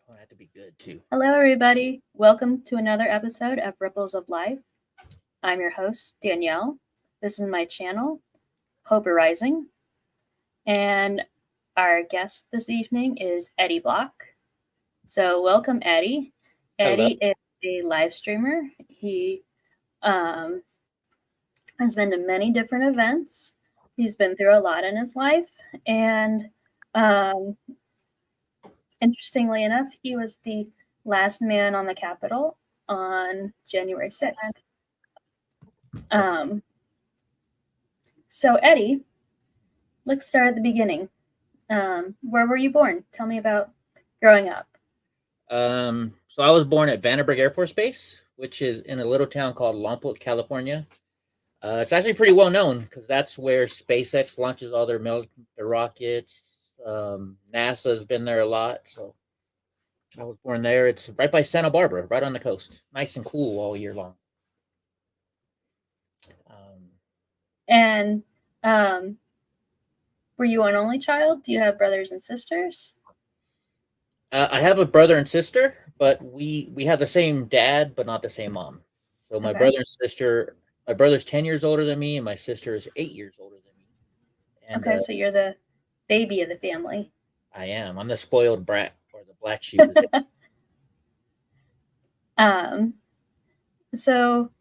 Oh, it had to be good too. Hello, everybody. Welcome to another episode of Ripples of Life. I'm your host, Danielle. This is my channel, HopeArising. And our guest this evening is Eddie Block. So, welcome, Eddie. Hello. Eddie is a live streamer. He has been to many different events. He's been through a lot in his life. And interestingly enough, he was the last man on the Capitol on January 6th. So Eddie, let's start at the beginning. Where were you born? Tell me about growing up. So I was born at Vandenberg Air Force Base, which is in a little town called Lompoc, California. It's actually pretty well known because that's where SpaceX launches all their rockets. NASA's been there a lot, so I was born there. It's right by Santa Barbara, right on the coast. Nice and cool all year long. And were you an only child? Do you have brothers and sisters? I have a brother and sister, but we have the same dad, but not the same mom. So my brother and sister, my brother's 10 years older than me, and my sister is 8 years older than me. And okay, so you're the baby of the family. I am. I'm the spoiled brat, or the black sheep. So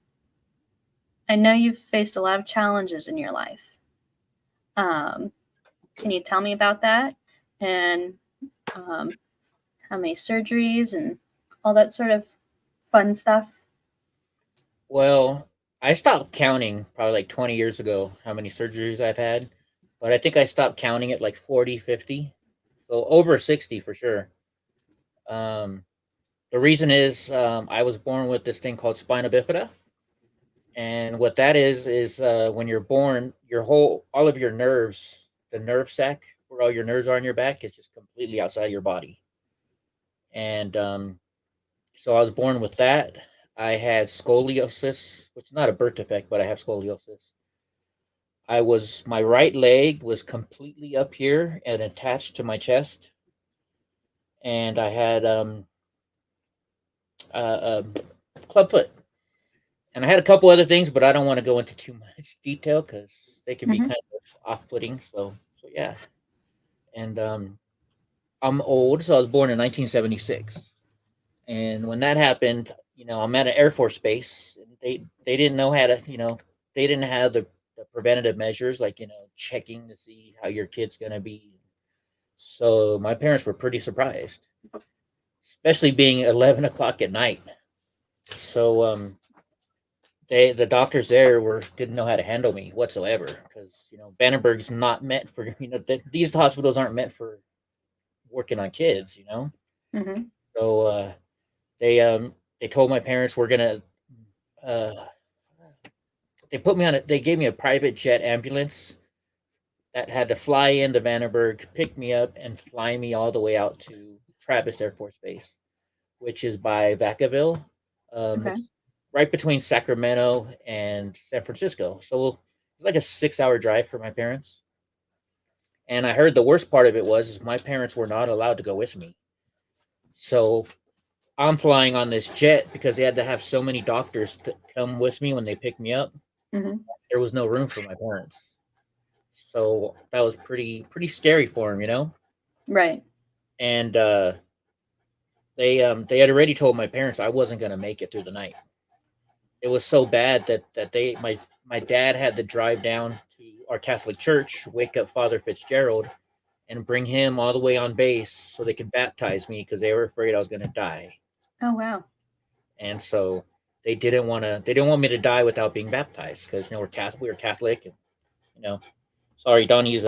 I know you've faced a lot of challenges in your life. Can you tell me about that? And how many surgeries and all that sort of fun stuff? Well, I stopped counting probably like 20 years ago how many surgeries I've had, but I think I stopped counting at like 40, 50. So over 60 for sure. The reason is I was born with this thing called spina bifida. And what that is when you're born, all of your nerves, the nerve sac where all your nerves are in your back is just completely outside your body. And so I was born with that. I had scoliosis, which is not a birth defect, but I have scoliosis. My right leg was completely up here and attached to my chest. And I had club foot. And I had a couple other things, but I don't want to go into too much detail because they can be kind of off-putting. So yeah. And I'm old, so I was born in 1976. And when that happened, I'm at an Air Force base. And they didn't know how to, they didn't have the preventative measures like checking to see how your kid's gonna be. So my parents were pretty surprised, especially being 11 o'clock at night. So the doctors there didn't know how to handle me whatsoever because Vandenberg's not meant for these hospitals aren't meant for working on kids. Mm-hmm. So they told my parents we're gonna they gave me a private jet ambulance that had to fly into Vandenberg, pick me up, and fly me all the way out to Travis Air Force Base, which is by Vacaville. It's right between Sacramento and San Francisco. So it's like a 6-hour drive for my parents. And I heard the worst part of it was my parents were not allowed to go with me. So I'm flying on this jet because they had to have so many doctors to come with me when they picked me up. Mm-hmm. There was no room for my parents. So that was pretty scary for them. Right. And they had already told my parents I wasn't going to make it through the night. It was so bad that my dad had to drive down to our Catholic church, wake up Father Fitzgerald, and bring him all the way on base so they could baptize me because they were afraid I was going to die. Oh wow! And so they didn't want me to die without being baptized because we were Catholic, and sorry, Donnie's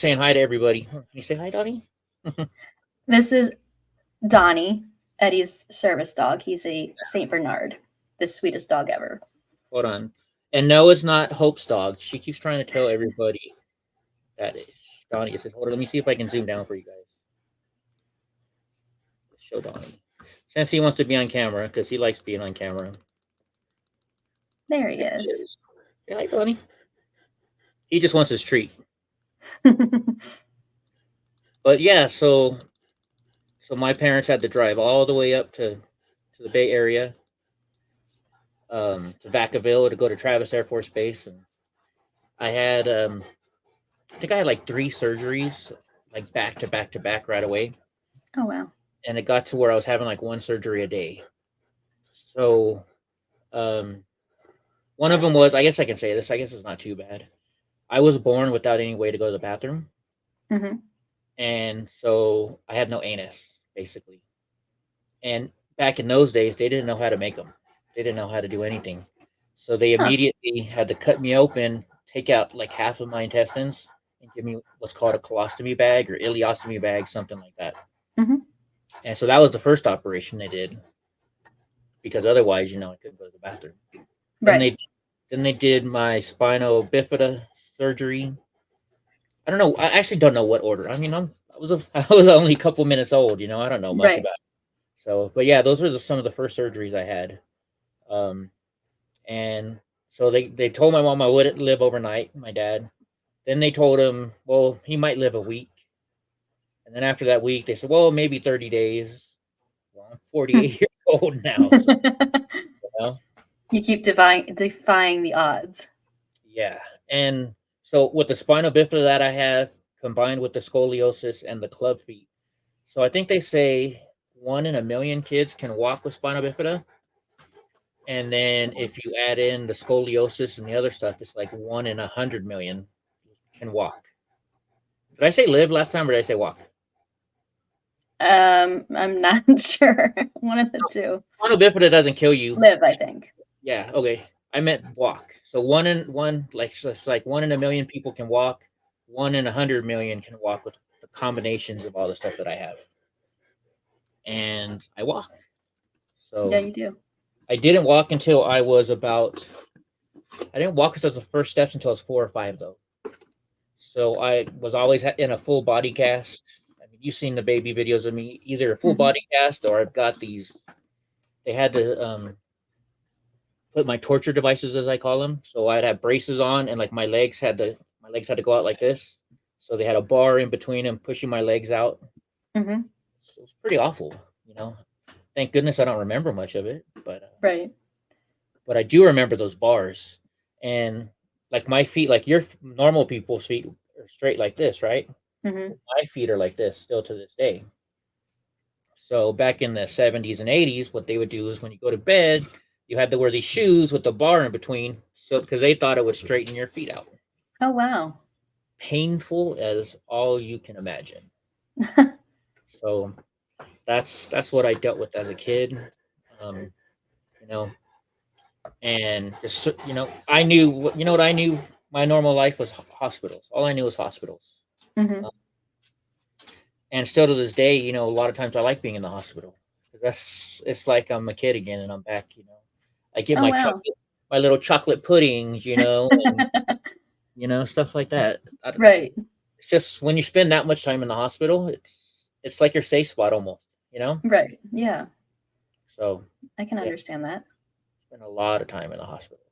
saying hi to everybody. Can you say hi, Donnie? This is Donnie, Eddie's service dog. He's a Saint Bernard, the sweetest dog ever. Hold on. And no, it's not Hope's dog. She keeps trying to tell everybody that Donnie is. Hold on, let me see if I can zoom down for you guys. Show Donnie. Since he wants to be on camera, because he likes being on camera. There he is. Say hi, Donnie. He just wants his treat. But yeah, so So my parents had to drive all the way up to the Bay Area, to Vacaville to go to Travis Air Force Base, and I had I think I had like 3 surgeries, like back to back to back right away, Oh, wow. and it got to where I was having like 1 surgery a day. So um, one of them was, I guess I can say this. I guess it's not too bad. I was born without any way to go to the bathroom, Mm-hmm. and so I had no anus basically. And back in those days, they didn't know how to make them. They didn't know how to do anything. So they Huh. immediately had to cut me open, take out like half of my intestines, and give me what's called a colostomy bag or ileostomy bag, something like that. Mm-hmm. And so that was the first operation they did because otherwise, I couldn't go to the bathroom. Then Right. they then they did my spinal bifida surgery. I don't know. I actually don't know what order. I mean, I was only a couple minutes old. I don't know much Right. about it. So, but yeah, those were some of the first surgeries I had. Um, and so they told my mom I wouldn't live overnight. My dad. Then they told him, well, he might live a week. And then after that week, they said, well, maybe 30 days. Well, I'm 48 years old now, so you know, You keep defying the odds. yeah. And so with the spinal bifida that I have, combined with the scoliosis and the club feet, so I think they say 1 in a million kids can walk with spinal bifida. And then if you add in the scoliosis and the other stuff, it's like 1 in 100 million can walk. Did I say live last time or did I say walk? I'm not sure. One of the two. Spinal bifida doesn't kill you. Live, I think. Yeah, okay. I meant walk. So like it's like 1 in 1 million people can walk. 1 in 100 million can walk with the combinations of all the stuff that I have. And I walk. So Yeah, you do. I didn't walk until I was about. I didn't walk as the first steps until I was 4 or 5 though. So I was always in a full body cast. I mean, you've seen the baby videos of me, either a full Mm-hmm. body cast or I've got these. They had to put my torture devices, as I call them. So I'd have braces on, and like my legs had to go out like this. So they had a bar in between them, pushing my legs out. Mm-hmm. So it was pretty awful. Thank goodness I don't remember much of it, Right. but I do remember those bars, and like my feet, like your normal people's feet are straight like this, right? Mm-hmm. My feet are like this still to this day. So back in the 70s and 80s, what they would do is when you go to bed, you had to wear these shoes with the bar in between, so because they thought it would straighten your feet out. Oh, wow. Painful as all you can imagine. So that's what I dealt with as a kid. Um, you know, and just I knew what I knew. My normal life was hospitals. All I knew was hospitals. Mm-hmm. And still to this day, a lot of times I like being in the hospital because it's like I'm a kid again and I'm back. I get Oh, wow. my little chocolate puddings, and stuff like that. Right. It's just when you spend that much time in the hospital, it's like your safe spot almost. Right. Yeah. So I can yeah, understand that. spend a lot of time in the hospitals.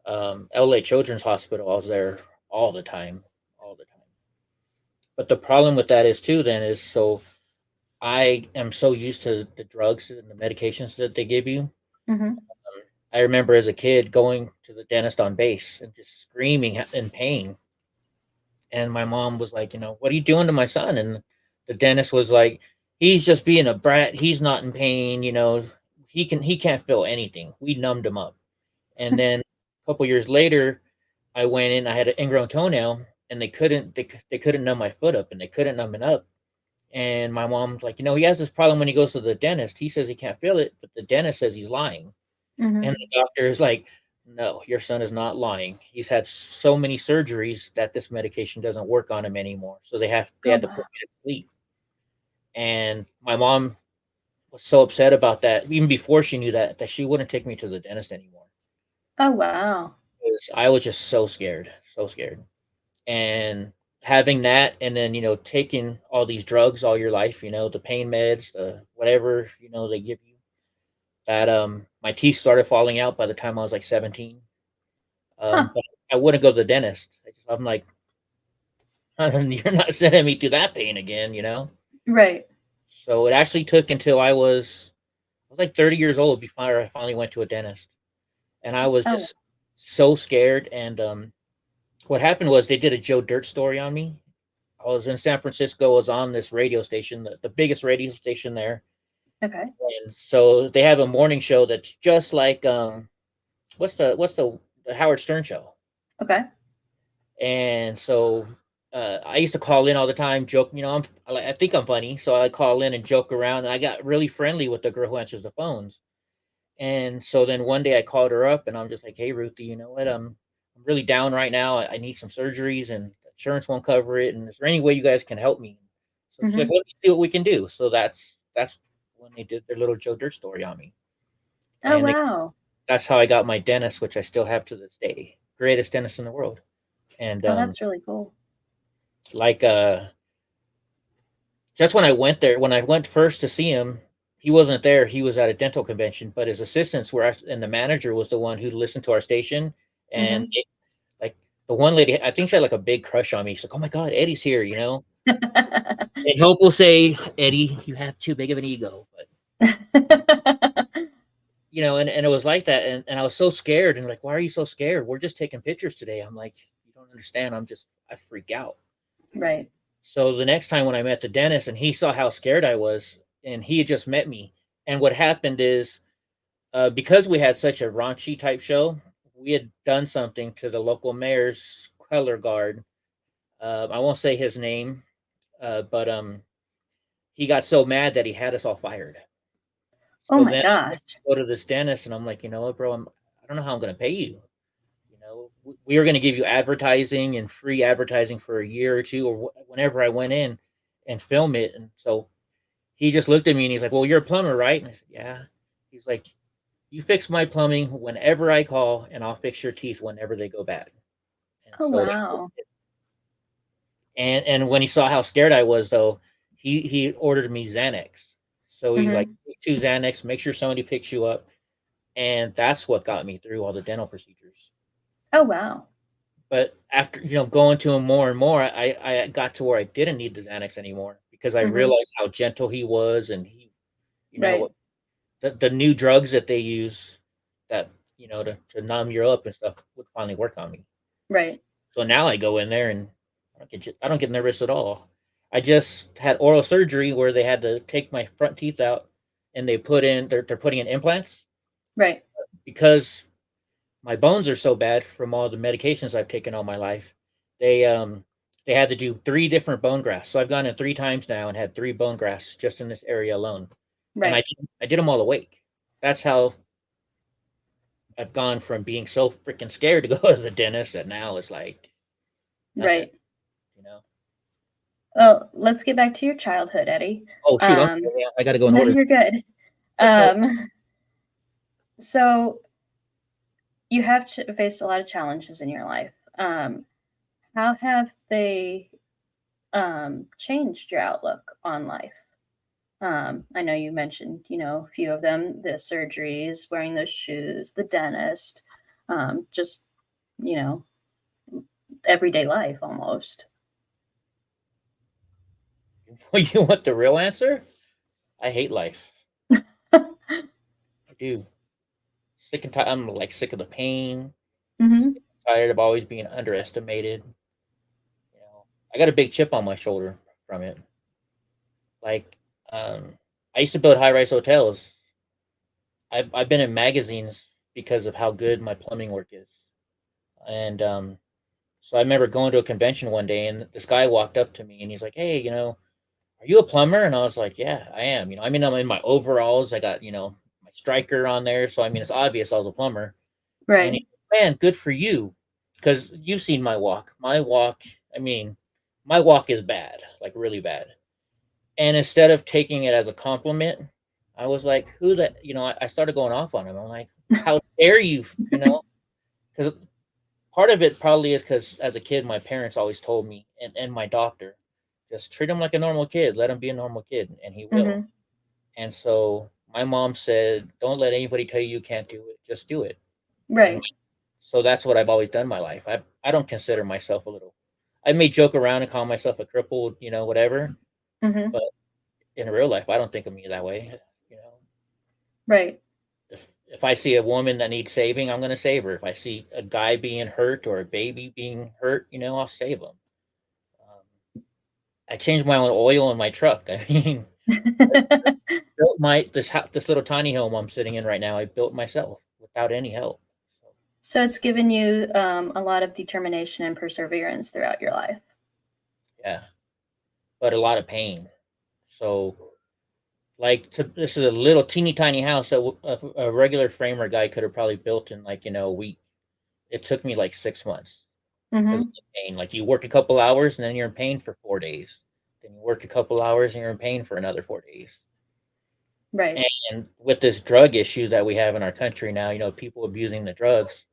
LA Children's Hospital, I was there all the time, all the time. But the problem with that is too, then is so I am so used to the drugs and the medications that they give you. Mm-hmm. I remember as a kid going to the dentist on base and just screaming in pain. And my mom was like, what are you doing to my son? And the dentist was like, he's just being a brat. He's not in pain. He can't feel anything. We numbed him up. And then a couple years later, I went in. I had an ingrown toenail, and they couldn't numb my foot up, and they couldn't numb it up. And my mom's like, he has this problem when he goes to the dentist. He says he can't feel it, but the dentist says he's lying. Mm-hmm. And the doctor is like, no, your son is not lying. He's had so many surgeries that this medication doesn't work on him anymore. So they Oh, had to put wow. me to sleep. And my mom was so upset about that, even before she knew that she wouldn't take me to the dentist anymore. Oh, wow. Because I was just so scared, so scared. And having that, and then taking all these drugs all your life, the pain meds, the whatever they give you. That my teeth started falling out by the time I was like 17. Huh. But I wouldn't go to the dentist. I'm like, you're not sending me through that pain again. Right. So it actually took until I was like 30 years old before I finally went to a dentist, and I was Oh, just so scared. And what happened was they did a Joe Dirt story on me. I was in San Francisco. I was on this radio station, the biggest radio station there, okay. and so they have a morning show that's just like what's the Howard Stern show. Okay. And so I used to call in all the time, joke. I think I'm funny, so I call in and joke around. And I got really friendly with the girl who answers the phones. And so then one day I called her up, and I'm just like, "Hey, Ruthie, you know what? I'm really down right now. I need some surgeries, and insurance won't cover it. And is there any way you guys can help me?" So she's like, Mm-hmm. "Let me see what we can do." So that's when they did their little Joe Dirt story on me, Oh, and wow. that's how I got my dentist, which I still have to this day. Greatest dentist in the world. And Oh, that's really cool. like just when I went first to see him, he wasn't there. He was at a dental convention, but his assistants were, and the manager was the one who listened to our station. And Mm-hmm. like the one lady, I think she had like a big crush on me. She's like, "Oh my God, Eddie's here," you know? And Hope will say, "Eddie, you have too big of an ego." But, and it was like that. And I was so scared. And like, "Why are you so scared? We're just taking pictures today." I'm like, "You don't understand. I freak out." Right. So the next time when I met the dentist and he saw how scared I was, and he had just met me, and what happened is because we had such a raunchy type show, we had done something to the local mayor's color guard. I won't say his name, but he got so mad that he had us all fired. Oh So my then I gosh. go to this dentist and I'm like, you know what, bro, I don't know how I'm going to pay you. We were going to give you advertising and free advertising for a year or two, or whenever I went in and film it. And so he just looked at me and he's like, "Well, you're a plumber, right?" And I said, "Yeah." He's like, "You fix my plumbing whenever I call, and I'll fix your teeth whenever they go bad." And Oh, so that's what wow. he did. And when he saw how scared I was, though, he ordered me Xanax. So he's like, Mm-hmm. "Take 2 Xanax, make sure somebody picks you up," and that's what got me through all the dental procedures. Oh, wow. But after going to him more and more, I got to where I didn't need the Xanax anymore because I Mm-hmm. realized how gentle he was, and he, you Right. know, the new drugs that they use that to numb you up and stuff would finally work on me. Right. So now I go in there and I don't get nervous at all. I just had oral surgery where they had to take my front teeth out, and they're putting in implants Right. because my bones are so bad from all the medications I've taken all my life. They had to do 3 different bone grafts. So I've gone in 3 times now and had 3 bone grafts just in this area alone. And Right. I did them all awake. That's how I've gone from being so freaking scared to go to the dentist that now it's like nothing, Right. you know. Well, let's get back to your childhood, Eddie. Oh shoot, I'm Um, sorry. I got to go in no, order. you're good. What's up? So you have faced a lot of challenges in your life. How have they changed your outlook on life? I know you mentioned, a few of them, the surgeries, wearing those shoes, the dentist, just, you know, everyday life almost. You want the real answer? I hate life. I do. Sick and tired. I'm like sick of the pain. Mm-hmm. Tired of always being underestimated. I got a big chip on my shoulder from it. Like, I used to build high-rise hotels. I've been in magazines because of how good my plumbing work is. And so I remember going to a convention one day, and this guy walked up to me, and he's like, "Hey, are you a plumber?" And I was like, "Yeah, I am." I'm in my overalls. I got my striker on there, so I mean, it's obvious I was a plumber. And Right. he, "Man, good for you, because you've seen my walk. My walk, I mean, my walk is bad, like really bad." And instead of taking it as a compliment, I was like, "Who that?" I started going off on him. I'm like, "How dare you?" Because part of it probably is because as a kid, my parents always told me, and my doctor, just treat him like a normal kid. Let him be a normal kid, and he will. Mm-hmm. And so my mom said, "Don't let anybody tell you you can't do it. Just do it." And Right. so that's what I've always done in my life. I don't consider myself a little. I may joke around and call myself a crippled, whatever. Mm-hmm. But in real life, I don't think of me that way. You know, Right. if I see a woman that needs saving, I'm going to save her. If I see a guy being hurt or a baby being hurt, I'll save them. I changed my own oil in my truck. I mean, built this little tiny home I'm sitting in right now. I built myself without any help. So it's given you a lot of determination and perseverance throughout your life. Yeah, but a lot of pain. So, this is a little teeny tiny house that a regular framer guy could have probably built in a week. It took me like 6 months because of Mm-hmm. the pain. Like you work a couple hours and then you're in pain for 4 days. Then you work a couple hours and you're in pain for another 4 days. Right. And with this drug issue that we have in our country now, people abusing the drugs.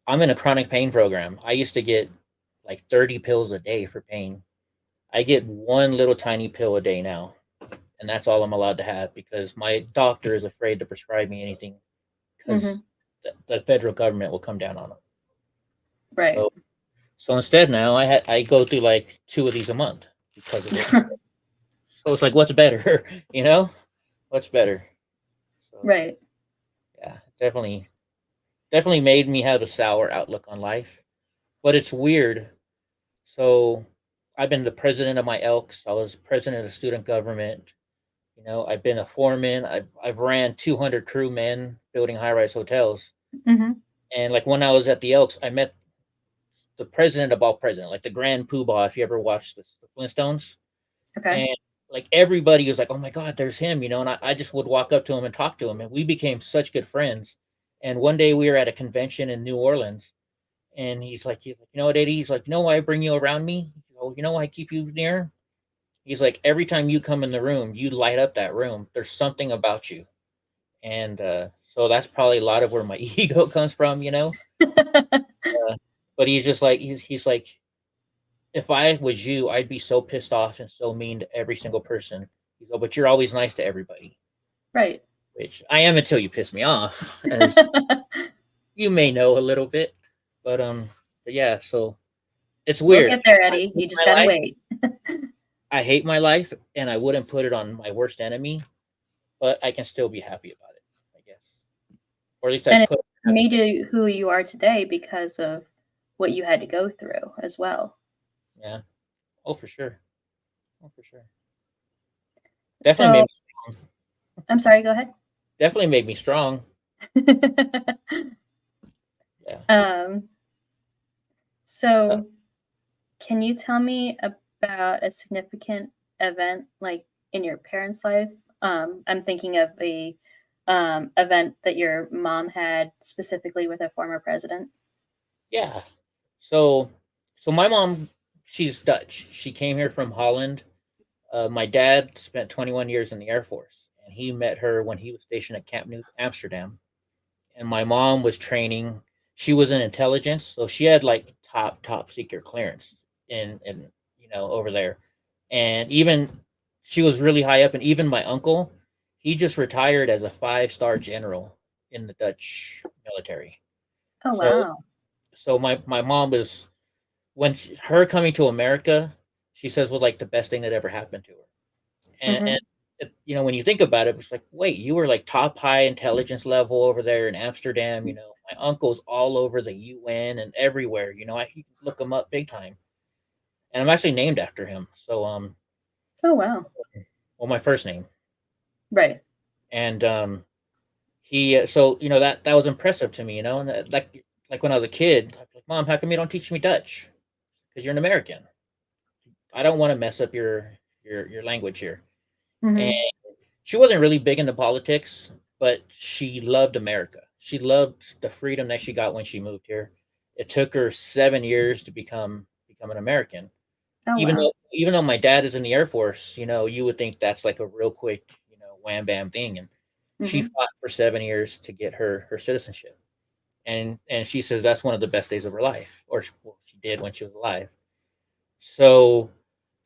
I'm in a chronic pain program. I used to get like 30 pills a day for pain. I get one little tiny pill a day now, and that's all I'm allowed to have because my doctor is afraid to prescribe me anything Mm-hmm. because the federal government will come down on them. Right. So instead now I go through like 2 of these a month because of it. So it's like, what's better? What's better? So Right. yeah, definitely made me have a sour outlook on life. But it's weird. So I've been the president of my Elks. I was president of student government. I've been a foreman. I've ran 200 crewmen building high rise hotels. Mm-hmm. And like when I was at the Elks, I met the president of all president, like the Grand Poobah. If you ever watched the Flintstones, Okay. and like everybody was like, "Oh my God, there's him," and I just would walk up to him and talk to him, and we became such good friends. And one day we were at a convention in New Orleans, and he's like, Eddie, he's like, why I bring you around me? Why I keep you near? He's like, every time you come in the room, you light up that room. There's something about you. And so that's probably a lot of where my ego comes from. But he's just like, he's like, if I was you, I'd be so pissed off and so mean to every single person. He's like, but you're always nice to everybody. Right. Which I am until you piss me off, as you may know a little bit. But yeah, so it's We'll weird. get there, I Eddie. You hate just my gotta life. wait. I hate my life, and I wouldn't put it on my worst enemy, but I can still be happy about it, I guess. Or at least I And it put. made you who you are today because of what you had to go through as well. Yeah. Oh, for sure. Oh, for sure. Definitely So made me strong. I'm sorry, go ahead. Definitely made me strong. Yeah. So can you tell me about a significant event like in your parents' life? I'm thinking of a event that your mom had specifically with a former president. Yeah. So, so my mom, she's Dutch. She came here from Holland. My dad spent 21 years in the Air Force, and he met her when he was stationed at Camp Nou, Amsterdam. And my mom was training. She was in intelligence, so she had like top secret clearance in over there. And even she was really high up. And even my uncle, he just retired as a 5-star general in the Dutch military. Oh So wow. so my mom was her coming to America. She says was like the best thing that ever happened to her. And Mm-hmm. when you think about it, it's like, wait, you were like top high intelligence level over there in Amsterdam. My uncle's all over the UN and everywhere. I you can look him up big time, and I'm actually named after him. So, Oh wow. well, my first name, Right. and he, so that was impressive to me. And like when I was a kid, I was like, Mom, how come you don't teach me Dutch? Because you're an American. I don't want to mess up your language here. And Mm-hmm. she wasn't really big into politics, but she loved America. She loved the freedom that she got when she moved here. It took her 7 years to become an American. Oh Even wow. though even though my dad is in the Air Force, you would think that's like a real quick, wham bam thing. And she Mm-hmm. fought for 7 years to get her citizenship. And she says that's one of the best days of her life, or well, she did when she was alive. So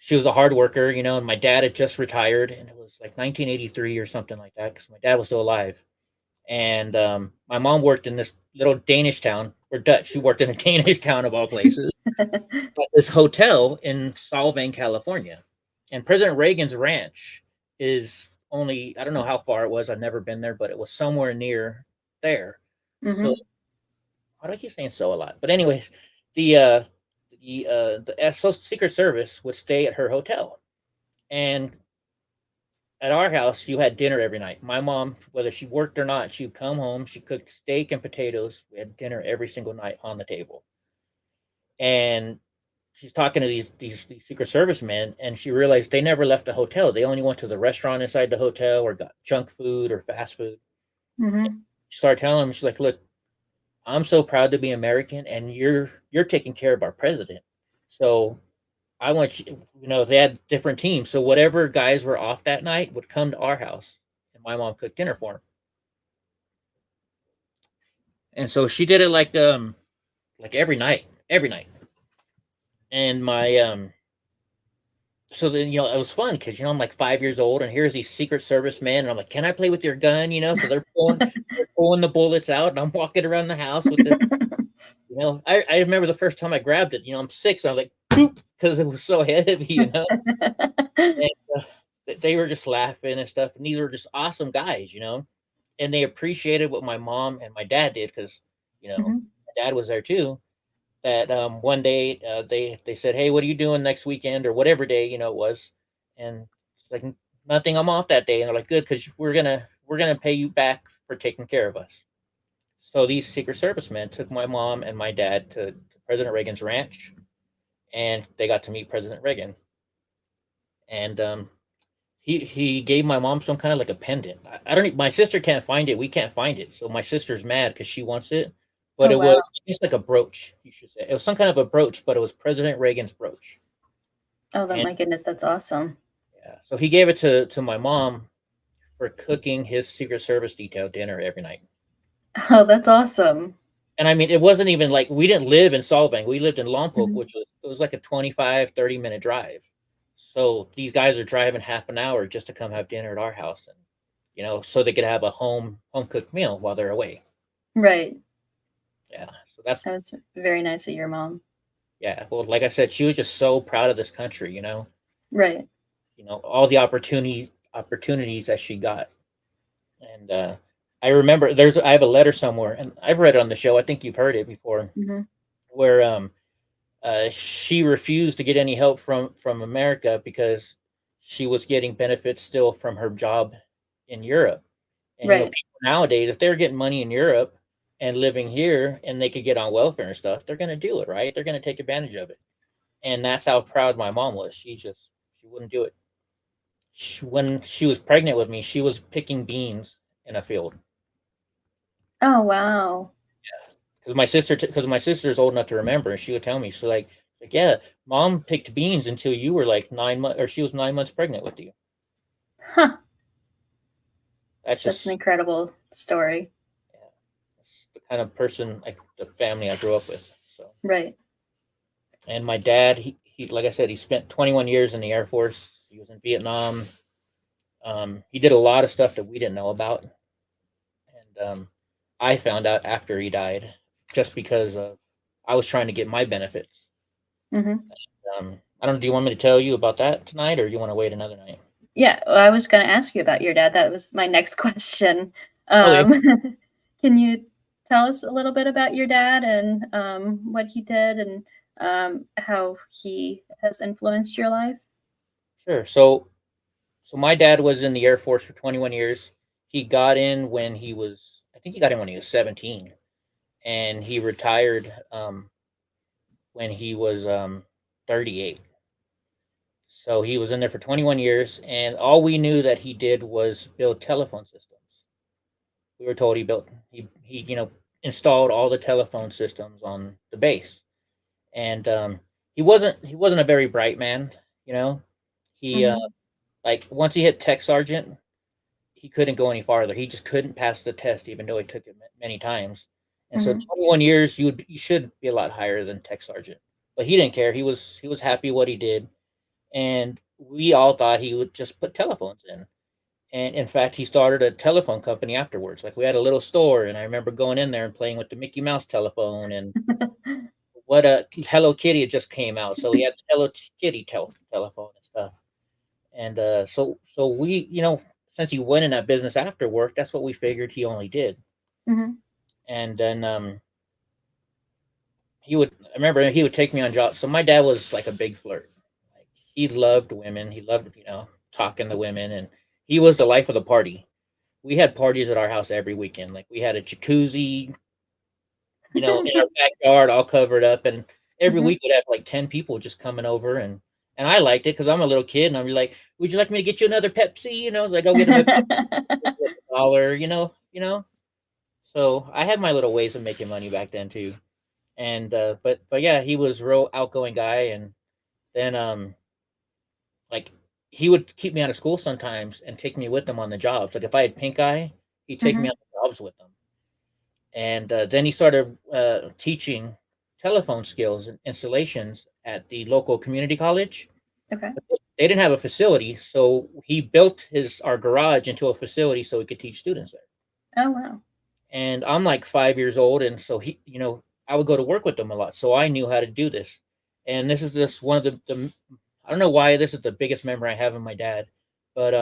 she was a hard worker, and my dad had just retired, and it was like 1983 or something like that because my dad was still alive. And my mom worked in this little Danish town. We're Dutch. She worked in a Danish town of all places, at this hotel in Solvang, California. And President Reagan's ranch is only, I don't know how far it was. I've never been there, but it was somewhere near there. So Mm-hmm. why do I keep saying so a lot? But anyways, the uh, the Secret Service would stay at her hotel, and at our house, you had dinner every night. My mom, whether she worked or not, she'd come home. She cooked steak and potatoes. We had dinner every single night on the table. And she's talking to these Secret Service men, and she realized they never left the hotel. They only went to the restaurant inside the hotel or got junk food or fast food. Mm-hmm. She started telling them, she's like, "Look, I'm so proud to be American, and you're taking care of our president. So I want you, they had different teams. So whatever guys were off that night would come to our house, and my mom cooked dinner for them. And so she did it like every night. And my so then it was fun because I'm like 5 years old, and here's these Secret Service men, and I'm like, can I play with your gun? So they're pulling the bullets out, and I'm walking around the house with this. I remember the first time I grabbed it. I'm 6. I'm like, poop, because it was so heavy. And they were just laughing and stuff. And these were just awesome guys. And they appreciated what my mom and my dad did because, Mm-hmm. my dad was there too. That one day they said, "Hey, what are you doing next weekend or whatever day it was?" And it's like, nothing. I'm off that day. And they're like, good, because we're gonna pay you back for taking care of us. So these Secret Service men took my mom and my dad to President Reagan's ranch, and they got to meet President Reagan. And he gave my mom some kind of like a pendant. I don't. My sister can't find it. We can't find it. So my sister's mad because she wants it. But Oh, it wow. was it's like a brooch. You should say it was some kind of a brooch, but it was President Reagan's brooch. Oh, that, And my goodness, that's awesome. yeah, so he gave it to my mom for cooking his Secret Service detail dinner every night. Oh, that's awesome. And I mean, it wasn't even like we didn't live in Solvang. We lived in Lompoc, Mhm. which was like a 25-30 minute drive. So these guys are driving half an hour just to come have dinner at our house, and so they could have a home cooked meal while they're away. Right. Yeah. So that's That was very nice of your mom. yeah. Well, like I said, she was just so proud of this country. Right. All the opportunities that she got. And I remember I have a letter somewhere, and I've read it on the show. I think you've heard it before, Mm-hmm. where she refused to get any help from America because she was getting benefits still from her job in Europe. And Right. people nowadays, if they're getting money in Europe and living here, and they could get on welfare and stuff, they're going to do it, right? They're going to take advantage of it. And that's how proud my mom was. She wouldn't do it. When she was pregnant with me, she was picking beans in a field. Oh, wow. Because my sister's old enough to remember, and she would tell me, she's like, yeah, mom picked beans until you were like 9 months, or she was 9 months pregnant with you. Huh. That's That's an just, incredible story. yeah, that's the kind of person, like the family I grew up with. So, Right. and my dad, he like I said, he spent 21 years in the Air Force. He was in Vietnam. He did a lot of stuff that we didn't know about, and I found out after he died, just because I was trying to get my benefits. Mm-hmm. I don't know. Do you want me to tell you about that tonight, or you want to wait another night? Yeah, well, I was going to ask you about your dad. That was my next question. Okay. Um, can you tell us a little bit about your dad and what he did and how he has influenced your life? Sure. So my dad was in the Air Force for 21 years. He got in when he was, I think he got in when he was 17, and he retired when he was 38. So he was in there for 21 years, and all we knew that he did was build telephone systems. We were told he installed all the telephone systems on the base, and he wasn't a very bright man. You know, he Mm-hmm. like once he hit tech sergeant, he couldn't go any farther. He just couldn't pass the test, even though he took it many times. And so, Mm-hmm. 21 years, you should be a lot higher than tech sergeant. But he didn't care. He was happy what he did, and we all thought he would just put telephones in. And in fact, he started a telephone company afterwards. Like we had a little store, and I remember going in there and playing with the Mickey Mouse telephone. And what a Hello Kitty had just came out, so he had the Hello Kitty telephone and stuff. And so we, since he went in that business after work, that's what we figured he only did. Mm-hmm. And then I remember he would take me on jobs. So my dad was like a big flirt. Like he loved women. He loved, talking to women, and he was the life of the party. We had parties at our house every weekend. Like we had a jacuzzi, in our backyard, all covered up, and every Mm-hmm. week we'd have like 10 people just coming over, and I liked it because I'm a little kid, and I'd be like, "Would you like me to get you another Pepsi?" So I go get him a $1, So I had my little ways of making money back then too, and but yeah, he was a real outgoing guy, and then like he would keep me out of school sometimes and take me with him on the jobs. Like if I had pink eye, he'd take me Mm-hmm. on the jobs with him. And then he started teaching telephone skills and installations at the local community college. Okay. They didn't have a facility, so he built our garage into a facility so he could teach students there. Oh wow. And I'm like 5 years old, and so I would go to work with him a lot, so I knew how to do this. And this is just one of the I don't know why this is the biggest memory I have of my dad, but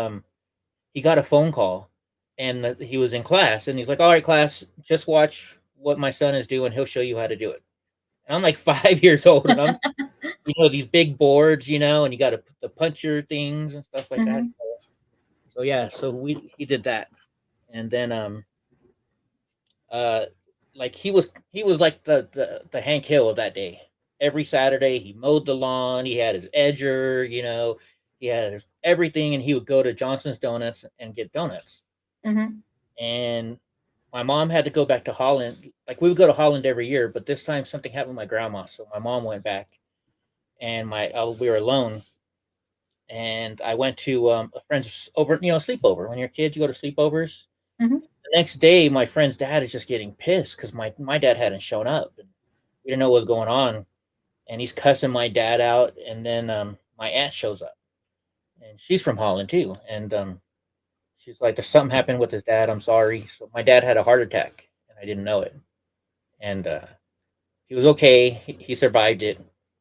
he got a phone call, and he was in class, and he's like, "All right, class, just watch what my son is doing. He'll show you how to do it." And I'm like 5 years old, and I'm these big boards, and you got to the puncher things and stuff like that. Mm-hmm. So yeah, so he did that, and then uh like he was like the Hank Hill of that day. Every Saturday he mowed the lawn, he had his edger, he had everything, and he would go to Johnson's Donuts and get donuts. Mm-hmm. And my mom had to go back to Holland. Like we would go to Holland every year, but this time something happened with my grandma, so my mom went back, and we were alone. And I went to a friend's sleepover. When you're kids, you go to sleepovers. Mm-hmm. The next day, my friend's dad is just getting pissed because my dad hadn't shown up, and we didn't know what was going on. And he's cussing my dad out, and then my aunt shows up, and she's from Holland too, and she's like, "There's something happened with his dad. I'm sorry." So my dad had a heart attack, and I didn't know it. And he was okay. He survived it,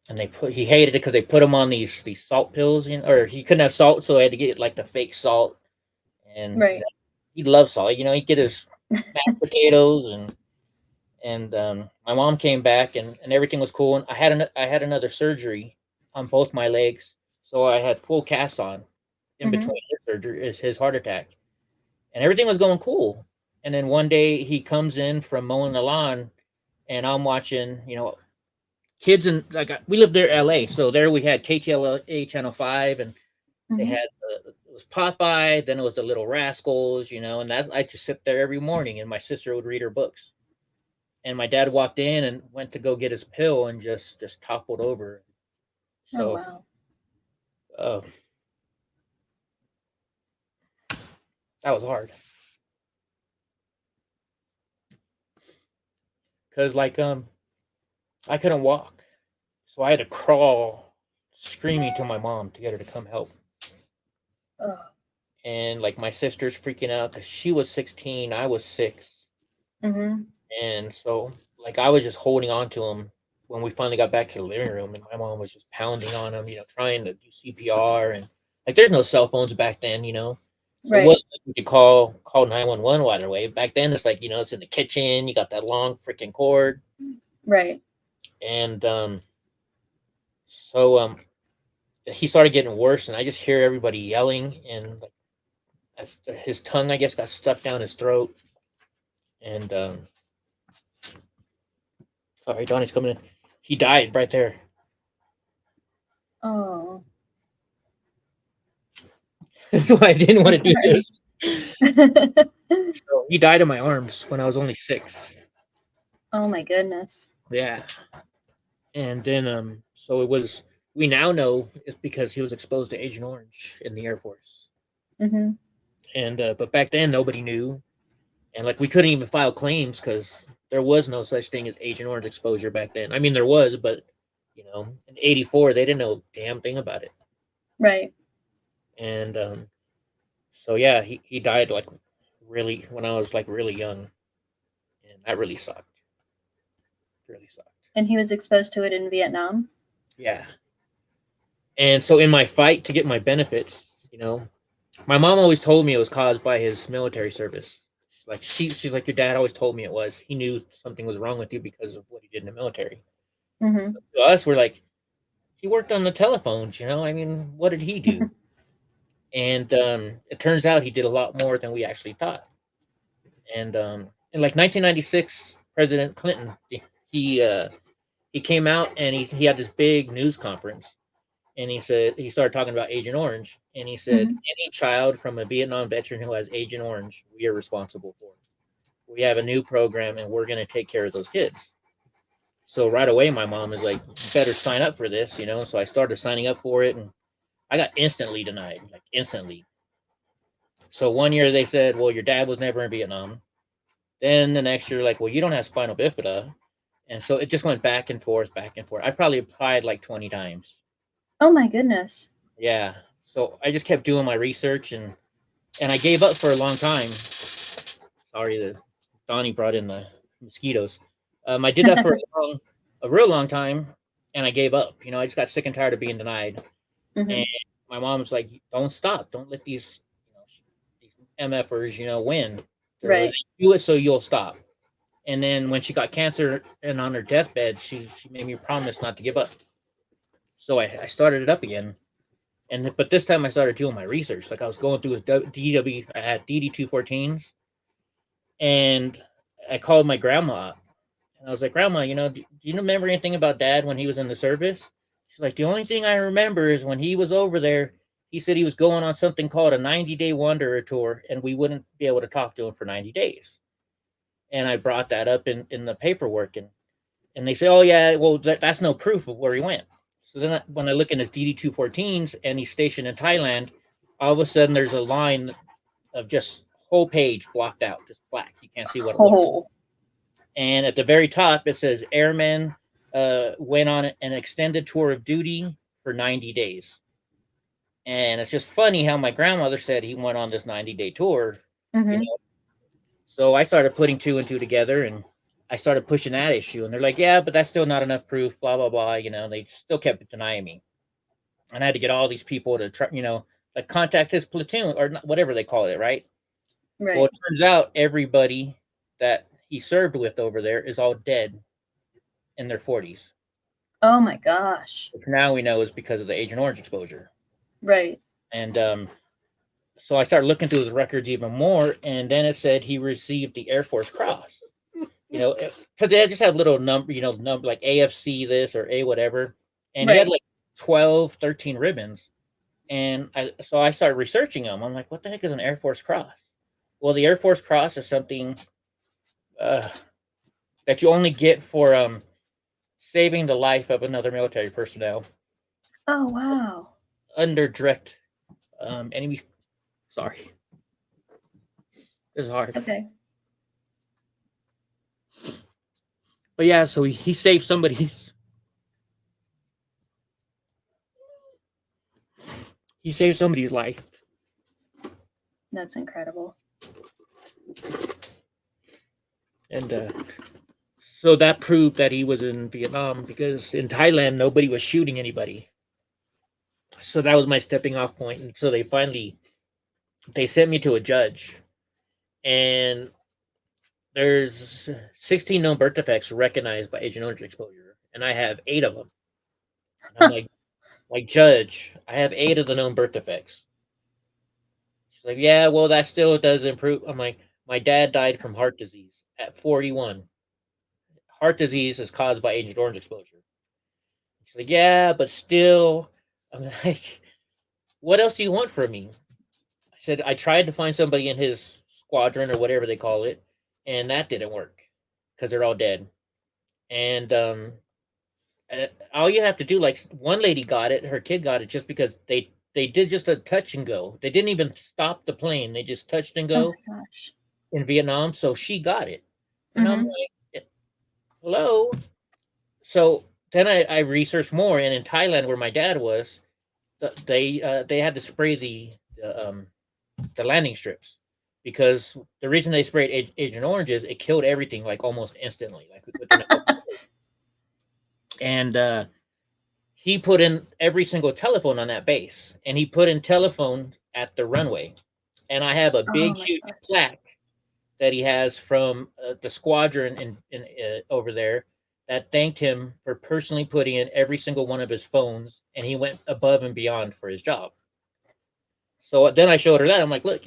and he hated it because they put him on these salt pills, or he couldn't have salt, so he had to get like the fake salt. And Right. he loves salt. He'd get his mashed potatoes, and my mom came back, and everything was cool. And I had another surgery on both my legs, so I had full casts on in Mm-hmm. between his surgery, his heart attack, and everything was going cool. And then one day he comes in from mowing the lawn, and I'm watching, kids, and like we lived there, LA, so there we had KTLA Channel 5, and they Mm-hmm. had it was Popeye, then it was the Little Rascals, and that's I just sit there every morning, and my sister would read her books, and my dad walked in and went to go get his pill and just toppled over. Oh So wow. uh, that was hard because I couldn't walk, so I had to crawl screaming to my mom to get her to come help. Oh. And like my sister's freaking out because she was 16, I was 6, Mm-hmm. and so like I was just holding on to him when we finally got back to the living room, and my mom was just pounding on him, trying to do CPR, and like there's no cell phones back then, so it Right. wasn't like we could call 911 right away. Back then, it's like it's in the kitchen, you got that long freaking cord, Right. and so he started getting worse, and I just hear everybody yelling, and like his tongue, I guess, got stuck down his throat, and sorry, Donnie's coming in. He died right there. Oh. That's why I didn't I'm want to do sorry. this. So he died in my arms when I was only 6. Oh my goodness. Yeah, and then so we now know it's because he was exposed to Agent Orange in the Air Force, Mm-hmm. and but back then nobody knew, and like we couldn't even file claims because there was no such thing as Agent Orange exposure back then. I mean, there was, but in '84 they didn't know a damn thing about it, Right. and so yeah, he died like really when I was like really young, and that really sucked. Really sucked. And he was exposed to it in Vietnam. Yeah. And so in my fight to get my benefits, You know, my mom always told me it was caused by his military service. Like she's like, your dad always told me it was. He knew something was wrong with you because of what he did in the military. Mm-hmm. To us, we're like, he worked on the telephones. I mean, what did he do? And it turns out he did a lot more than we actually thought. And in like 1996, President Clinton, he uh, he came out and he had this big news conference, and he started talking about Agent Orange, and he said Mm-hmm. any child from a Vietnam veteran who has Agent Orange, we are responsible for. We have a new program, and we're going to take care of those kids. So right away, my mom is like, "You better sign up for this." So I started signing up for it, and I got instantly denied, like instantly. So one year they said, "Well, your dad was never in Vietnam." Then the next year, like, "Well, you don't have spinal bifida," and so it just went back and forth, back and forth. I probably applied like 20 times. Oh my goodness. Yeah. So I just kept doing my research, and I gave up for a long time. Sorry that Donnie brought in the mosquitoes. I did that for a real long time, and I gave up. I just got sick and tired of being denied. Mm-hmm. And my mom was like, "Don't stop. Don't let these MFers, win. They Right. do it so you'll stop." And then when she got cancer and on her deathbed, she made me promise not to give up. So I started it up again. But this time I started doing my research. Like I was going through his DW, I had DD-214s, and I called my grandma up, and I was like, "Grandma, do you remember anything about Dad when he was in the service?" She's like, "The only thing I remember is when he was over there, he said he was going on something called a 90-day Wanderer tour, and we wouldn't be able to talk to him for 90 days." And I brought that up in the paperwork, and they say, "Oh yeah, well that's no proof of where he went." So then when I look in his DD-214s and he's stationed in Thailand, all of a sudden there's a line of just whole page blocked out, just black. You can't see what it was. Oh. And at the very top it says airmen went on an extended tour of duty for 90 days. And it's just funny how my grandmother said he went on this 90-day tour. You Mm-hmm. know, so I started putting two and two together, and I started pushing that issue. And they're like, "Yeah, but that's still not enough proof." Blah blah blah. They still kept denying me, and I had to get all these people to try, like contact his platoon or whatever they call it, right? Well, Right. it turns out everybody that he served with over there is all dead in their 40s. Oh my gosh. Which now we know is because of the Agent Orange exposure. Right. And so I started looking through his records even more, and then it said he received the Air Force Cross. Because they just had little number like AFC this or A whatever, and he had Right. like 12, 13 ribbons. And I started researching them. I'm like, what the heck is an Air Force Cross? Well, the Air Force Cross is something uh, that you only get for saving the life of another military personnel Oh wow. under direct enemy. Sorry, this is hard. Okay. But yeah, so he saved somebody's. He saved somebody's life, That's incredible. and so that proved that he was in Vietnam, because in Thailand nobody was shooting anybody. So that was my stepping off point. And so they sent me to a judge, and there's 16 known birth defects recognized by Agent Orange exposure, and I have 8 of them. And I'm like, "Judge, I have 8 of the known birth defects." She's like, "Yeah, well, that still does improve." I'm like, "My dad died from heart disease at 41. Heart disease is caused by Agent Orange exposure." She's like, "Yeah, but still." I'm like, "What else do you want from me?" I said, "I tried to find somebody in his squadron or whatever they call it, and that didn't work because they're all dead." And all you have to do, like one lady got it, her kid got it just because they did just a touch and go. They didn't even stop the plane; they just touched and Oh go my gosh. in Vietnam. So she got it, and I'm Mm-hmm. like, "Hello." So then I researched more, and in Thailand, where my dad was, they had to spray the landing strips, because the reason they sprayed Agent Orange is it killed everything like almost instantly, like within a couple. And he put in every single telephone on that base, and he put in telephone at the runway, and I have a Oh big, my huge gosh. plaque that he has from the squadron in over there that thanked him for personally putting in every single one of his phones, and he went above and beyond for his job. So then I showed her that. I'm like, look,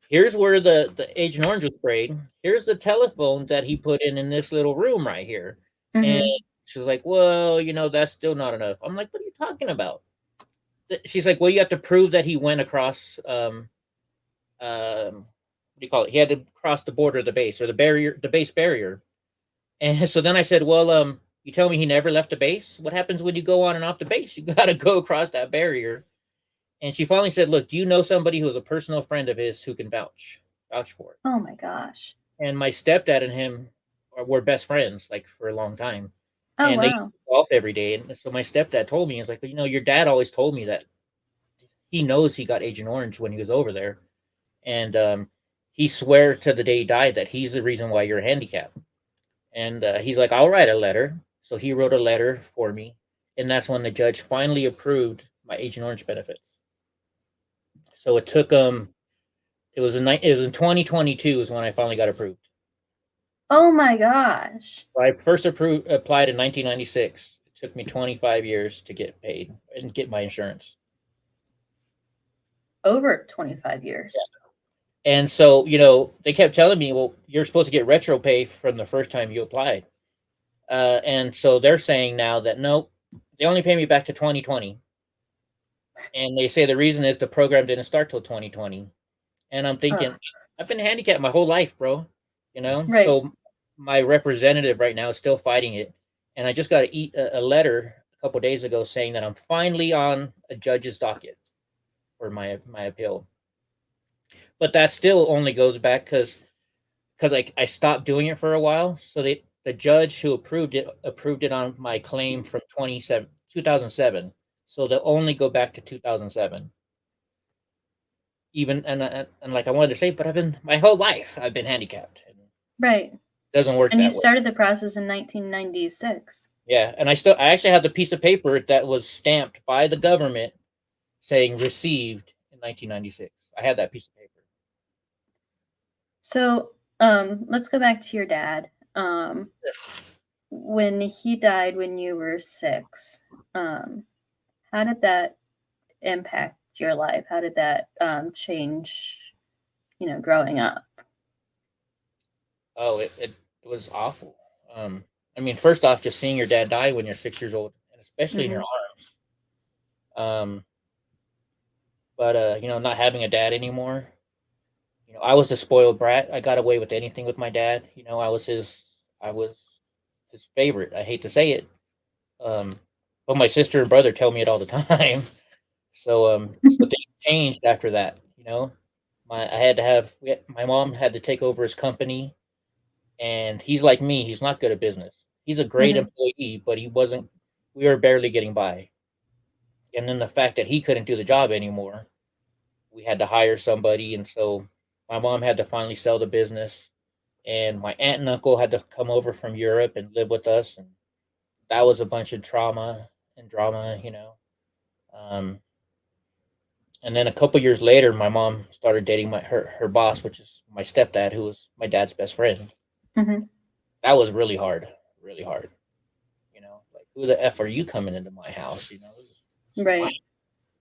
here's where the Agent Orange was sprayed. Here's the telephone that he put in this little room right here. And Mm-hmm. she's like, well, that's still not enough. I'm like, what are you talking about? She's like, well, you have to prove that he went across what do you call it? He had to cross the border of the base, or the barrier, the base barrier. And so then I said, well, you tell me he never left the base. What happens when you go on and off the base? You got to go across that barrier. And she finally said, look, do you know somebody who's a personal friend of his who can vouch for it? Oh my gosh. And my stepdad and him were best friends, like, for a long time. Oh And they used wow. to golf every day. And so my stepdad told me, he's like, your dad always told me that he knows he got Agent Orange when he was over there. And he swear to the day he died that he's the reason why you're handicapped. And he's like, I'll write a letter. So he wrote a letter for me. And that's when the judge finally approved my Agent Orange benefits. So it took it was in 2022 is when I finally got approved. Oh my gosh. So I first applied in 1996. It took me 25 years to get paid and get my insurance. Over 25 years. Yeah. And so, they kept telling me, well, you're supposed to get retro pay from the first time you applied. And so they're saying now that nope, they only pay me back to 2020. And they say the reason is the program didn't start till 2020. And I'm thinking, Ugh. I've been handicapped my whole life, bro. Right. So my representative right now is still fighting it. And I just got a letter a couple days ago saying that I'm finally on a judge's docket for my appeal. But that still only goes back because I stopped doing it for a while. So the judge who approved it on my claim from 2007. So they'll only go back to 2007. Even and like I wanted to say, but I've been my whole life I've been handicapped. Right. It doesn't work And you that way. started the process in 1996. Yeah, and I actually have the piece of paper that was stamped by the government saying received in 1996. I had that piece of paper. So, let's go back to your dad. When he died when you were 6, how did that impact your life? How did that change, growing up? Oh, it was awful. I mean, first off, just seeing your dad die when you're 6 years old, and especially in your arms. But not having a dad anymore. I was a spoiled brat. I got away with anything with my dad. I was his favorite. I hate to say it, but my sister and brother tell me it all the time. So things changed after that. My mom had to take over his company, and he's like me. He's not good at business. He's a great employee, but he wasn't. We were barely getting by. And then the fact that he couldn't do the job anymore, we had to hire somebody, and so my mom had to finally sell the business, and my aunt and uncle had to come over from Europe and live with us, and that was a bunch of trauma and drama. Um, and then a couple years later, my mom started dating her boss, which is my stepdad, who was my dad's best friend. That was really hard, really hard. Like, who the f are you coming into my house? Right.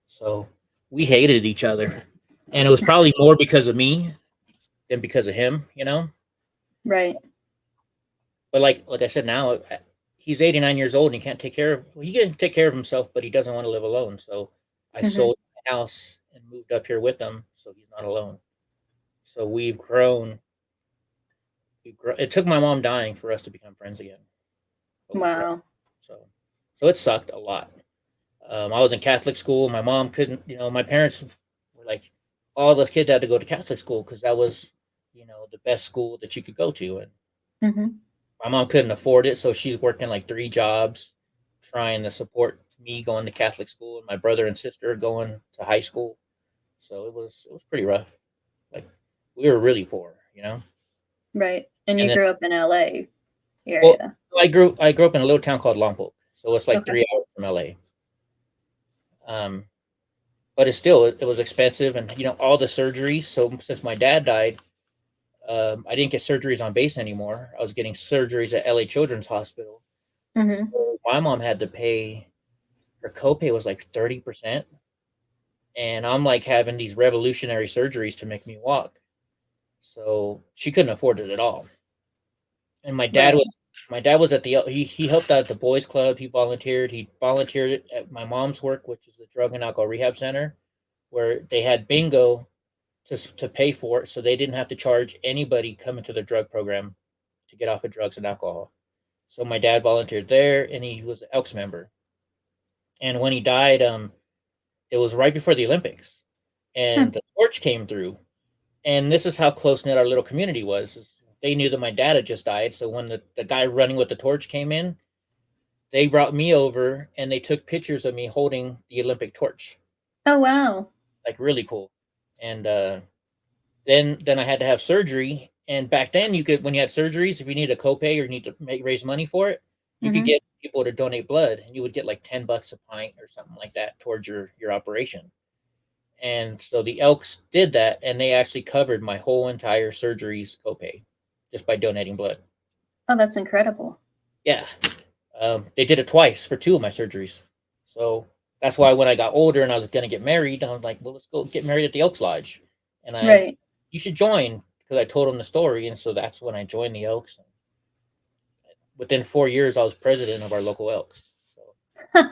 So we hated each other, and it was probably more because of me than because of him. Right. But like I said, now he's 89 years old and he can't take care of. Well, he can take care of himself, but he doesn't want to live alone. So I sold my house and moved up here with him, so he's not alone. So we've grown. It took my mom dying for us to become friends again. Wow. So it sucked a lot. I was in Catholic school. My mom couldn't. My parents were like, all the kids had to go to Catholic school because that was, the best school that you could go to, and my mom couldn't afford it, so she's working like 3 jobs, trying to support me going to Catholic school and my brother and sister going to high school. So it was pretty rough. Like, we were really poor. Right. And you then, grew up in LA area. Well, I grew up in a little town called Lompoc, so it's like 3 hours from LA. but it was expensive, and all the surgeries. So since my dad died, I didn't get surgeries on base anymore. I was getting surgeries at LA Children's Hospital. Mm-hmm. So my mom had to pay, her copay was like 30%. And I'm like having these revolutionary surgeries to make me walk. So she couldn't afford it at all. And Right. my dad was at he helped out at the boys club. He volunteered at my mom's work, which is the drug and alcohol rehab center, where they had bingo to pay for it, so they didn't have to charge anybody coming to the drug program to get off of drugs and alcohol. So my dad volunteered there, and he was an Elks member. And when he died, it was right before the Olympics, and Hmm. the torch came through. And this is how close knit our little community was. They knew that my dad had just died, so when the guy running with the torch came in, they brought me over and they took pictures of me holding the Olympic torch, Oh, wow. like really cool. And then I had to have surgery. And back then, you could, when you had surgeries, if you need a copay or you need to raise money for it, you could Mm-hmm. get people to donate blood, and you would get like $10 a pint or something like that towards your operation. And so the Elks did that, and they actually covered my whole entire surgery's copay just by donating blood. Oh, that's incredible. Yeah, they did it twice for two of my surgeries. So that's why when I got older and I was going to get married, I was like, well, let's go get married at the Elks Lodge. And Right. you should join, because I told them the story. And so that's when I joined the Elks. Within 4 years, I was president of our local Elks. So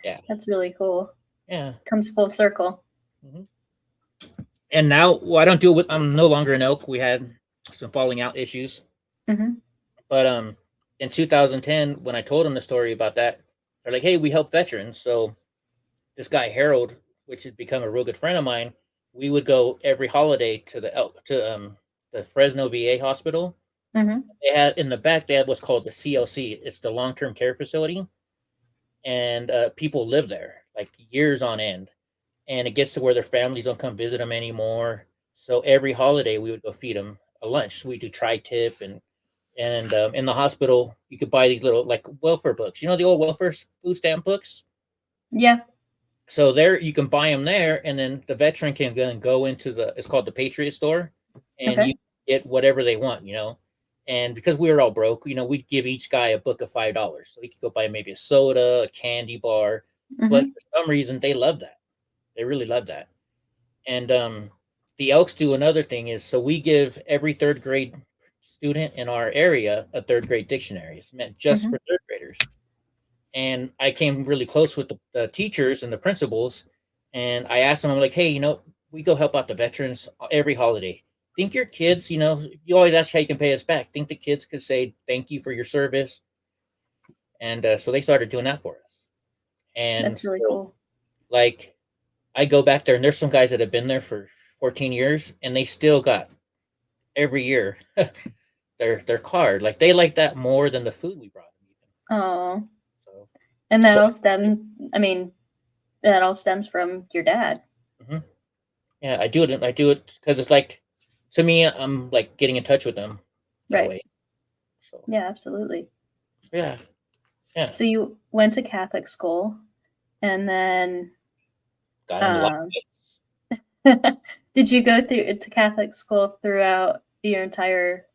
yeah, That's really cool. yeah. Comes full circle. hmm And now, well, I don't do it with, I'm no longer an Elk. We had some falling out issues. Mm-hmm. But in 2010, when I told them the story about that, they're like, hey, we help veterans. So this guy Harold, which had become a real good friend of mine, we would go every holiday to the Fresno VA hospital. Mm-hmm. They had in the back, they had what's called the CLC. It's the long term care facility, and people live there like years on end. And it gets to where their families don't come visit them anymore. So every holiday, we would go feed them a lunch. We do tri-tip, and in the hospital, you could buy these little like welfare books. You know the old welfare food stamp books. Yeah. So there, you can buy them there, and then the veteran can then go into it's called the Patriot Store, and Okay. you get whatever they want. And because we were all broke, we'd give each guy a book of $5, so he could go buy maybe a soda, a candy bar. But Mm-hmm. for some reason, they love that. They really love that. And the Elks do another thing is, so we give every third grade student in our area a third grade dictionary. It's meant just Mm-hmm. for third graders. And I came really close with the teachers and the principals, and I asked them, I'm like, hey, we go help out the veterans every holiday. Think your kids, you always ask how you can pay us back. Think the kids could say thank you for your service, and so they started doing that for us. And That's really so, cool. like, I go back there, and there's some guys that have been there for 14 years, and they still got every year their card. Like they like that more than the food we brought them. Even. Oh, So, and that so all stems. I mean, that all stems from your dad. mhm. Yeah, I do it. I do it because it's like, to me, I'm like getting in touch with them that Right. way. So Yeah, absolutely. yeah, yeah, So you went to Catholic school, and then got in a lot of um, fights. did you go through to Catholic school throughout your entire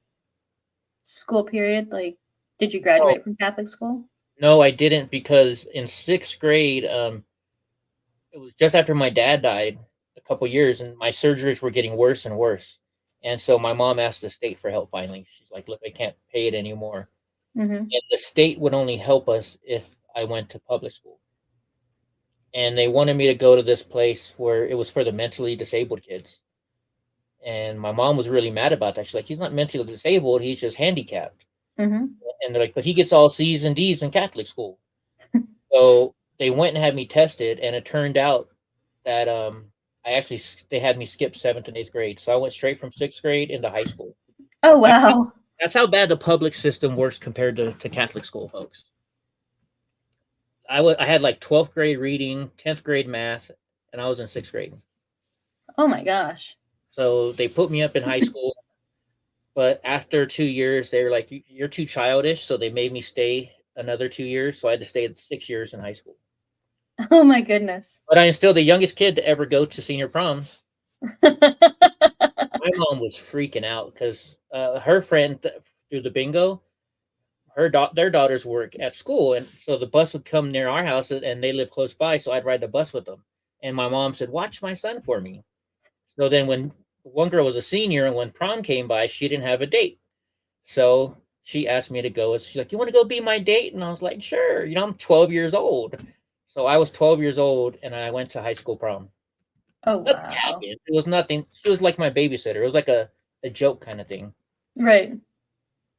school period? Like, did you Oh graduate from Catholic school? no, I didn't, because in sixth grade, it was just after my dad died a couple years, and my surgeries were getting worse and worse. And so my mom asked the state for help. Finally, she's like, "Look, I can't pay it anymore." Mm-hmm. And the state would only help us if I went to public school. And they wanted me to go to this place where it was for the mentally disabled kids. And my mom was really mad about that. She's like, he's not mentally disabled, he's just handicapped. Mm-hmm. And they're like, but he gets all C's and D's in Catholic school. So they went and had me tested, and it turned out that they had me skip seventh and eighth grade. So I went straight from sixth grade into high school. Oh, That's how, wow. that's how bad the public system works compared to Catholic school, folks. I had like 12th grade reading, 10th grade math, and I was in sixth grade. Oh my gosh. So they put me up in high school, but after 2 years, they were like, "You're too childish," so they made me stay another 2 years. So I had to stay 6 years in high school. Oh my goodness. But I am still the youngest kid to ever go to senior prom. My mom was freaking out because her friend through the bingo, their daughters work at school, and so the bus would come near our house, and they live close by, so I'd ride the bus with them. And my mom said, "Watch my son for me." So then, when one girl was a senior, and when prom came by, she didn't have a date, so she asked me to go. She's like, "You want to go be my date?" And I was like, "Sure." I'm 12 years old, so I was 12 years old, and I went to high school prom. Oh Nothing wow. happened. It was nothing. She was like my babysitter. It was like a joke kind of thing. Right.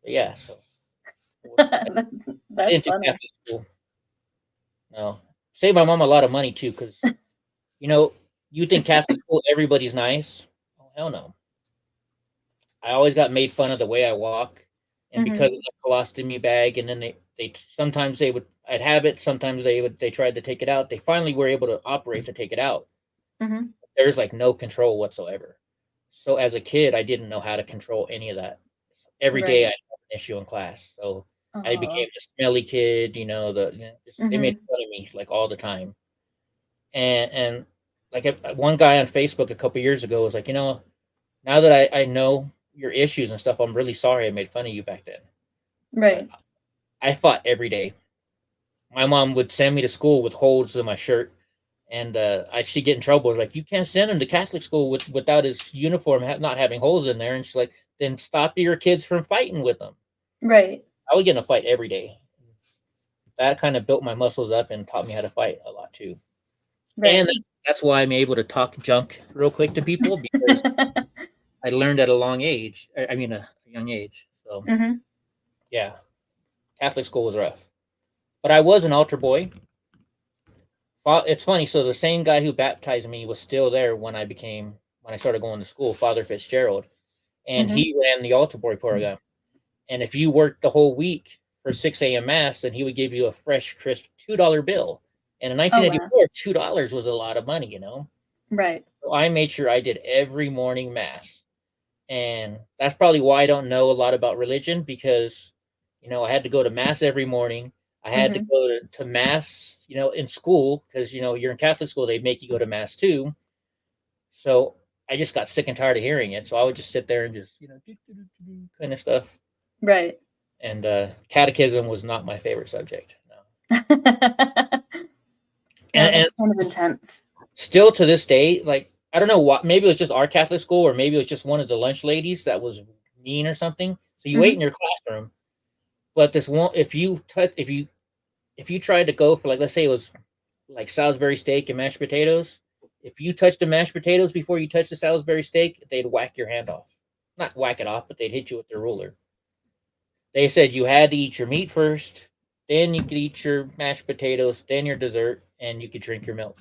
But yeah, so I That's didn't do funny. Catholic school. No, saved my mom a lot of money too, because you know you think Catholic school everybody's nice. Oh hell no! I always got made fun of the way I walk, and because Hmm. of the colostomy bag, and then they sometimes I'd have it, sometimes they tried to take it out. They finally were able to operate to take it out. Hmm. There's like no control whatsoever. So as a kid, I didn't know how to control any of that. Every day I Right. had an issue in class, so I became Oh. the smelly kid. They made Hmm. fun of me like all the time. And like one guy on Facebook a couple years ago was like, now that I know your issues and stuff, I'm really sorry I made fun of you back then. But Right. I fought every day. My mom would send me to school with holes in my shirt, and she'd get in trouble. Like, you can't send him to Catholic school without his uniform not having holes in there. And she's like, then stop your kids from fighting with them. Right. I would get in a fight every day. That kind of built my muscles up and taught me how to fight a lot too. And Right. that's why I'm able to talk junk real quick to people, because I learned at a long age. I mean, a young age. So Hmm. yeah, Catholic school was rough, but I was an altar boy. Well, it's funny. So the same guy who baptized me was still there when I started going to school, Father Fitzgerald, and Hmm. he ran the altar boy program. And if you worked the whole week for 6 a.m. mass, then he would give you a fresh, crisp $2 bill. And in Oh wow. 1984, $2 was a lot of money. Right. So I made sure I did every morning mass. And that's probably why I don't know a lot about religion, because I had to go to mass every morning. I had to Hmm. go to mass, in school, because you're in Catholic school, they make you go to mass too. So I just got sick and tired of hearing it. So I would just sit there and just kind of stuff. Right. And catechism was not my favorite subject. No. Yeah, And that's kind of intense. still to this day, like, I don't know what, maybe it was just our Catholic school, or maybe it was just one of the lunch ladies that was mean or something. So you ate in Hmm. your classroom, but this one, if you tried to go for, like, let's say it was like Salisbury steak and mashed potatoes, if you touched the mashed potatoes before you touched the Salisbury steak, they'd whack your hand off. Not whack it off, but they'd hit you with their ruler. They said you had to eat your meat first, then you could eat your mashed potatoes, then your dessert, and you could drink your milk.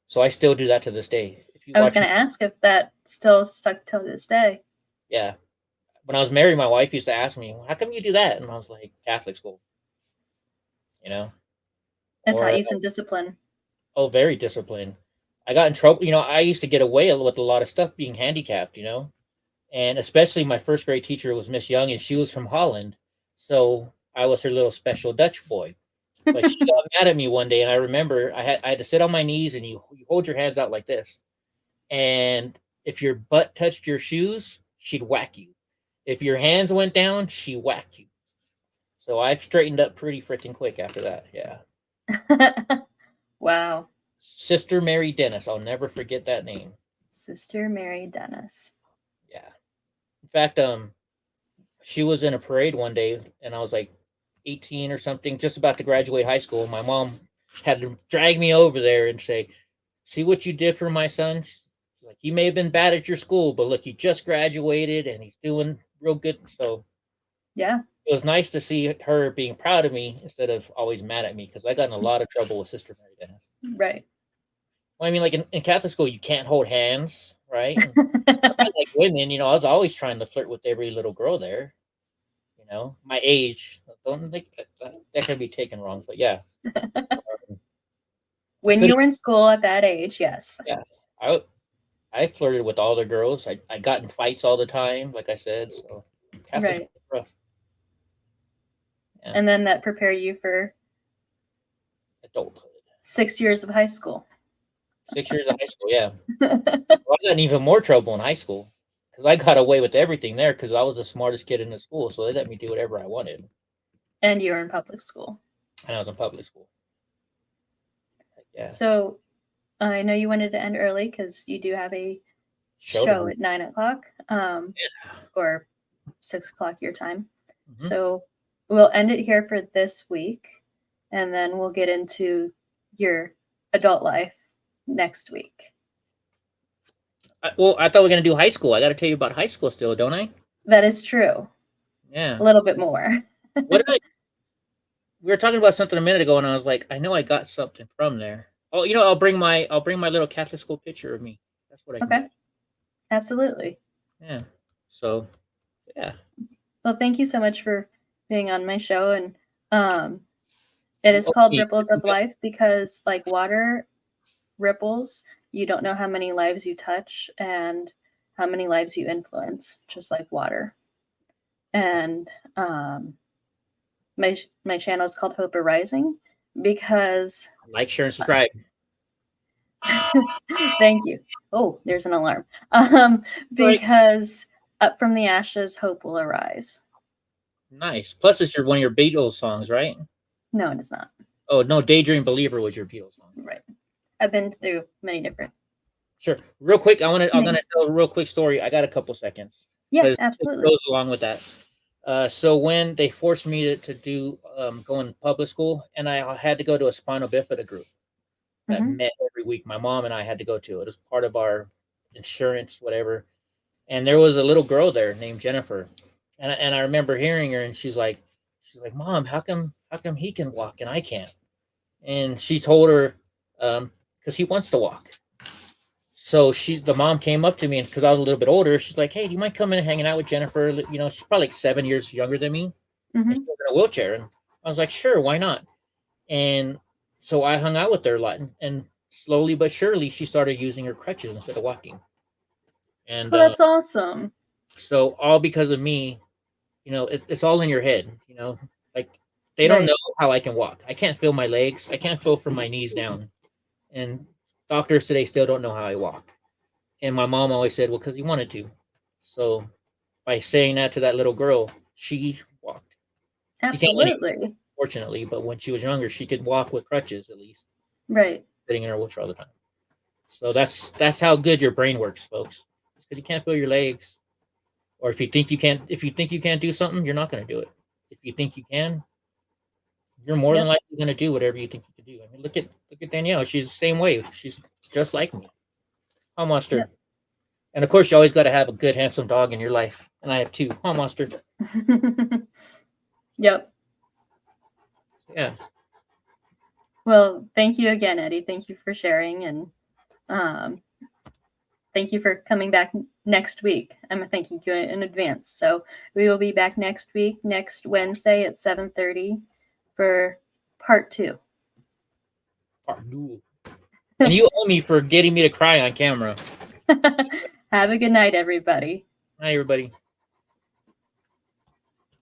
So I still do that to this day. If you I was watch going me, to ask if that still stuck till this day. yeah. When I was married, my wife used to ask me, "How come you do that?" And I was like, "Catholic school, you know." It taught Or you some discipline. oh, very disciplined. I got in trouble. I used to get away with a lot of stuff being handicapped. And especially my first grade teacher was Miss Young, and she was from Holland, so I was her little special Dutch boy. But she got mad at me one day, and I remember I had to sit on my knees, and you hold your hands out like this, and if your butt touched your shoes, she'd whack you. If your hands went down, she whacked you. So I've straightened up pretty freaking quick after that. Yeah, Wow. Sister Mary Dennis, I'll never forget that name. Sister Mary Dennis. Yeah, in fact, she was in a parade one day, and I was like 18 or something, just about to graduate high school. My mom had to drag me over there and say, "See what you did for my son? She's like, he may have been bad at your school, but look, he just graduated and he's doing real good." So Yeah. it was nice to see her being proud of me instead of always mad at me, because I got in a lot of trouble with Sister Mary Dennis. Right. Well, I mean, like in Catholic school, you can't hold hands, right? And like women, I was always trying to flirt with every little girl there. My age. Don't think that can be taken wrong, but yeah, I When could. you were in school at that age, yes. Yeah, I I flirted with all the girls. I got in fights all the time, like I said. So Catholic Right. school was rough. Yeah, And then that prepared you for adulthood. 6 years of high school. 6 years of high school, yeah. Well, I got in even more trouble in high school because I got away with everything there because I was the smartest kid in the school, so they let me do whatever I wanted. And you were in public school. And I was in public school. Yeah. So I know you wanted to end early because you do have a show at 9 o'clock or 6 o'clock your time. Mm-hmm. So we'll end it here for this week, and then we'll get into your adult life next week. Well, I thought we were going to do high school. I got to tell you about high school still, don't I? That is true. Yeah. A little bit more. What did we were talking about something a minute ago, and I was like, I know I got something from there. Oh, I'll bring my little Catholic school picture of me. That's what I Okay. Absolutely. Yeah. So, yeah. Well, thank you so much for being on my show, and it is called Ripples of Life because, like water ripples, you don't know how many lives you touch and how many lives you influence, just like water. And my channel is called HopeArising because like, share, and subscribe. Thank you. Oh, there's an alarm. Because up from the ashes, hope will arise. Nice. Plus, it's one of your Beatles songs, right? No, it is not. Oh no, Daydream Believer was your Beatles song. Right. I've been through many different. Sure. Real quick, I'm gonna tell a real quick story. I got a couple seconds. Yeah, absolutely. It goes along with that. So when they forced me to do go in public school, and I had to go to a spinal bifida group that met every week. My mom and I had to go to it. It was part of our insurance, whatever. And there was a little girl there named Jennifer, and I remember hearing her, and she's like, Mom, how come he can walk and I can't? And she told her, because he wants to walk. So the mom came up to me, and because I was a little bit older, she's like, hey, do you mind coming and hanging out with Jennifer? She's probably like 7 years younger than me. And she was in a wheelchair. And I was like, sure, why not? And so I hung out with her a lot, and slowly but surely, she started using her crutches instead of walking. And that's awesome. So all because of me, it's all in your head, like they don't know how I can walk. I can't feel my legs. I can't feel from my knees down. And doctors today still don't know how I walk. And my mom always said, well, because he wanted to. So by saying that to that little girl, she walked. Absolutely. Fortunately, but when she was younger, she could walk with crutches at least. Right. Sitting in her wheelchair all the time. So that's how good your brain works, folks. It's because you can't feel your legs. Or if you think you can't do something, you're not going to do it. If you think you can, you're more than likely going to do whatever you think you can do. I mean, look at Danielle. She's the same way. She's just like me. Huh, Monster? Yep. And of course, you always got to have a good, handsome dog in your life. And I have two. Huh, Monster? Yep. Yeah. Well, thank you again, Eddie. Thank you for sharing, and thank you for coming back next week. I'm thanking you in advance. So we will be back next week, next Wednesday at 7:30 for part 2. Part 2. And you owe me for getting me to cry on camera. Have a good night, everybody. Hi, everybody.